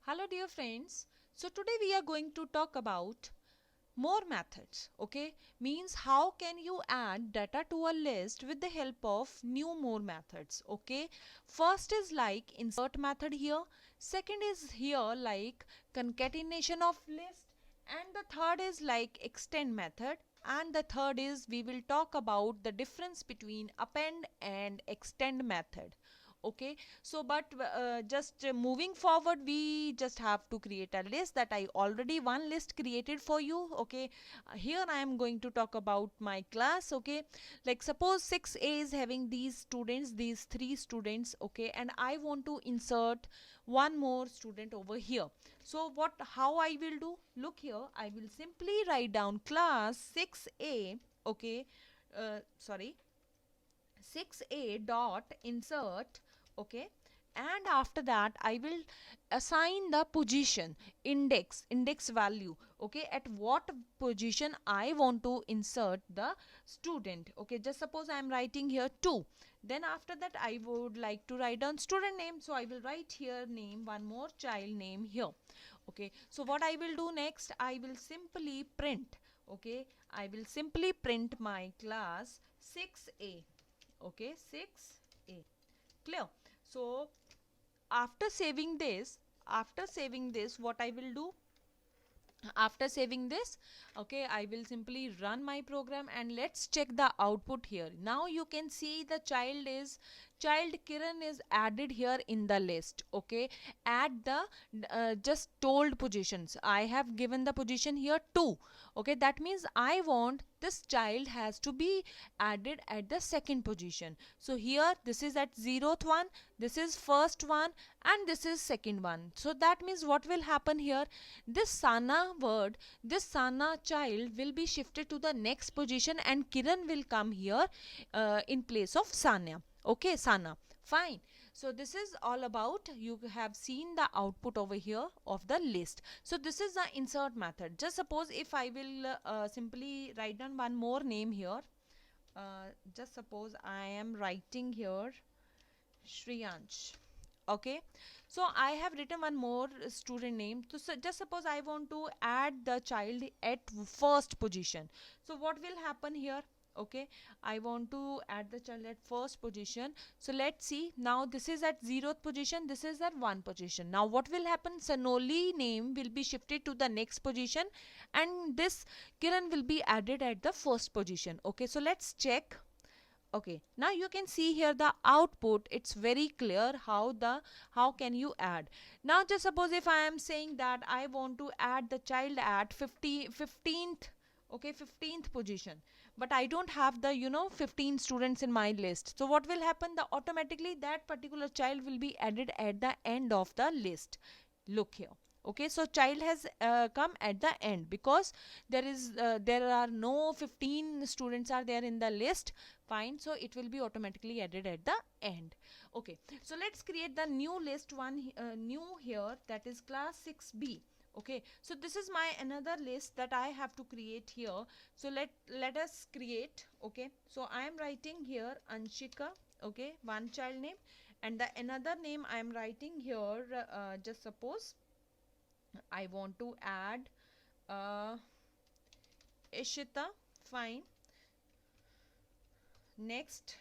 Hello dear friends. So today we are going to talk about more methods. Okay, means how can you add data to a list with the help of new more methods. Okay, first is like insert method here, second is here like concatenation of list, and the third is like extend method, and the third is we will talk about the difference between append and extend method. Okay, so but just moving forward, we just have to create a list that I already one list created for you. Okay, here I am going to talk about my class. Okay, like suppose 6A is having these students, these three students. Okay, and I want to insert one more student over here. So what, how I will do, look here, I will simply write down class 6A. Okay, sorry, 6A dot insert. Okay, and after that I will assign the position, index value. Okay, at what position I want to insert the student. Okay, just suppose I am writing here 2, then after that I would like to write down student name, so I will write here name, one more child name here. Okay, so what I will do next, I will simply print. Okay, I will simply print my class 6A. Okay, 6A, clear. So after saving this, what I will do, after saving this, okay, I will simply run my program and let's check the output here. Now you can see the child Kiran is added here in the list. Okay, at the just told positions, I have given the position here 2. Okay, that means I want this child has to be added at the second position. So here this is at 0th one, this is first one, and this is second one. So that means what will happen here, this Sana word, this Sana child will be shifted to the next position and Kiran will come here in place of Sanya. Okay, Sana. Fine. So this is all about, you have seen the output over here of the list. So this is the insert method. Just suppose if I will simply write down one more name here. Just suppose I am writing here Shriyansh. Okay, so I have written one more student name. So just suppose I want to add the child at first position. So what will happen here? Okay, I want to add the child at first position. So let's see, now this is at 0th position, this is at 1 position. Now what will happen, Sonoli name will be shifted to the next position and this Kiran will be added at the first position. Okay, so let's check. Okay, now you can see here the output, it's very clear how can you add. Now just suppose if I am saying that I want to add the child at 15th, okay, 15th position, but I don't have the 15 students in my list. So what will happen, the automatically that particular child will be added at the end of the list. Look here. Okay, so child has come at the end because there are no 15 students are there in the list. Fine, so it will be automatically added at the end. Okay, so let's create the new list one, new here, that is class 6B. Okay, so this is my another list that I have to create here. So let us create. Okay, so I am writing here Anshika. Okay, one child name, and the another name I am writing here, just suppose I want to add uh, Ishita. Fine. Next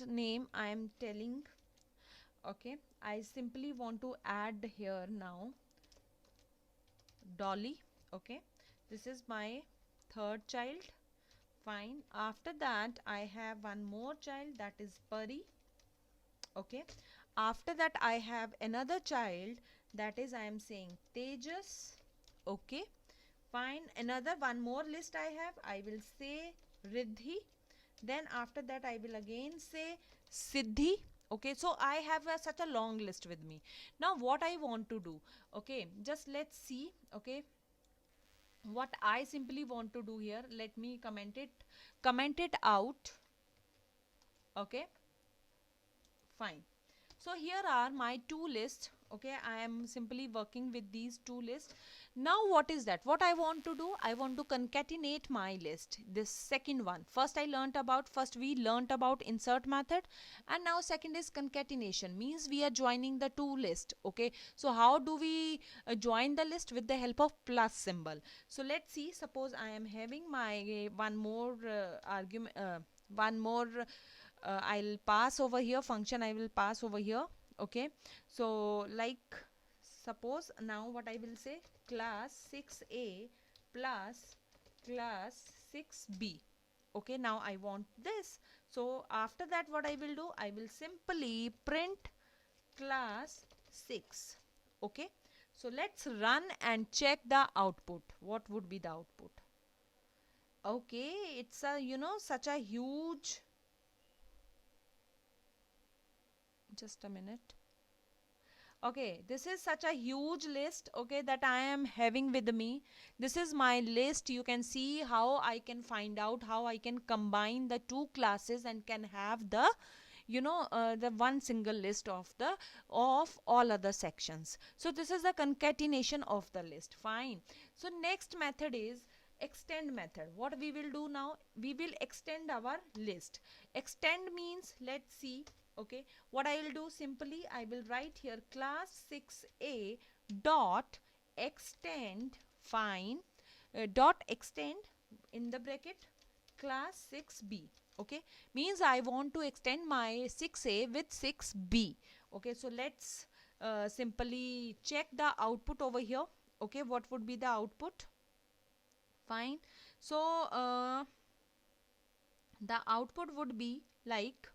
name I am telling. Okay, I simply want to add here now Dolly. Okay, this is my third child. Fine, after that I have one more child, that is Pari. Okay, after that I have another child, that is I am saying Tejas. Okay, fine, another one more list I have, I will say Riddhi. Then after that I will again say Siddhi. Okay, so I have such a long list with me. Now what I want to do, okay, just let's see. Okay, what I simply want to do here, let me comment it out. Okay, fine. So here are my two lists. Okay, I am simply working with these two lists. Now what is that? What I want to do, I want to concatenate my list. This second one, first we learnt about insert method, and now second is concatenation, means we are joining the two list. Okay, so how do we join the list? With the help of plus symbol. So let's see, suppose I am having my one more argument, one more I'll pass over here function, I will pass over here. Okay, so like suppose now what I will say, class 6a plus class 6b. Okay, now I want this. So after that what I will do, I will simply print class 6. Okay, so let's run and check the output. What would be the output? Okay, it's a, you know, such a huge, just a minute. Okay, this is such a huge list, okay, that I am having with me. This is my list. You can see how I can find out how I can combine the two classes and can have the, you know, the one single list of the of all other sections. So this is the concatenation of the list. Fine. So next method is extend method. What we will do now, we will extend our list. Extend means, let's see. Okay, what I will do, simply I will write here class 6a dot extend. Fine, dot extend in the bracket class 6b. Okay, means I want to extend my 6a with 6b. Okay, so let's simply check the output over here. Okay, what would be the output? Fine, so the output would be like,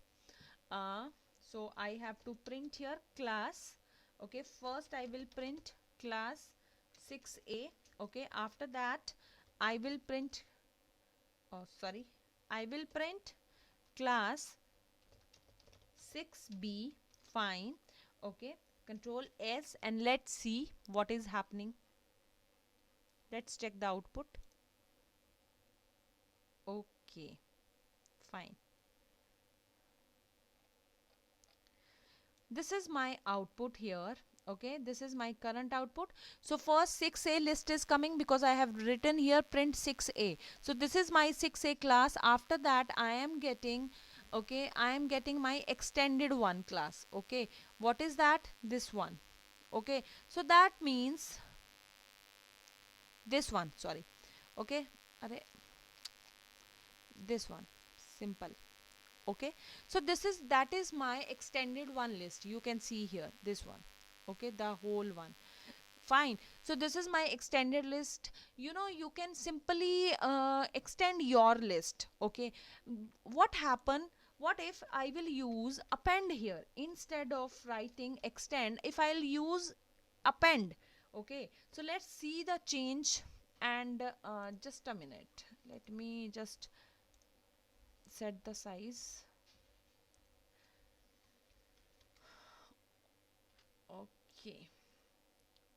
so I have to print here class. Okay, first I will print class 6a. Okay, after that I will print, oh sorry, I will print class 6b. Fine. Okay, control S and let's see what is happening. Let's check the output. Okay, fine. This is my output here. Okay, this is my current output. So first 6a list is coming because I have written here print 6a. So this is my 6a class. After that I am getting, okay, I am getting my extended one class. Okay, what is that? This one. Okay, so that means this one, sorry. Okay, this one, simple. Okay, so this is, that is my extended one list. You can see here this one. Okay, the whole one. Fine, so this is my extended list. You know, you can simply extend your list. Okay, what happen, what if I will use append here instead of writing extend? If I'll use append, okay, so let's see the change. And just a minute, let me just set the size. Okay,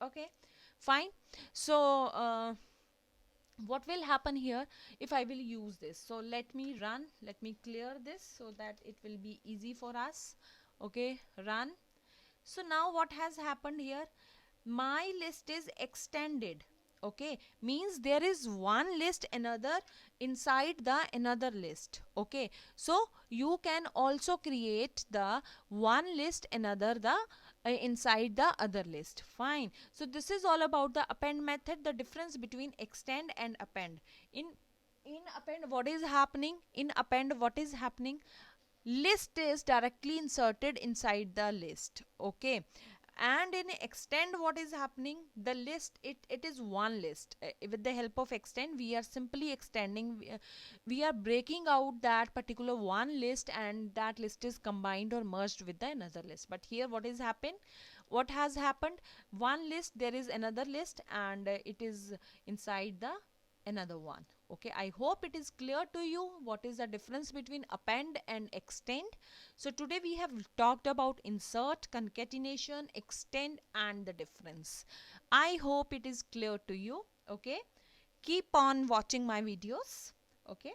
okay, fine. So what will happen here if I will use this? So let me run, let me clear this so that it will be easy for us. Okay, run. So now what has happened here, my list is extended. Okay, means there is one list another inside the another list. Okay, so you can also create the one list another the inside the other list. Fine, so this is all about the append method, the difference between extend and append. In append what is happening, in append what is happening, list is directly inserted inside the list. Okay, and in extend what is happening, the list, it is one list. With the help of extend we are simply extending, we are breaking out that particular one list and that list is combined or merged with the another list. But here what is happen, what has happened, one list there is another list and it is inside the another one. Okay, I hope it is clear to you what is the difference between append and extend. So today we have talked about insert, concatenation, extend and the difference. I hope it is clear to you. Okay, keep on watching my videos. Okay.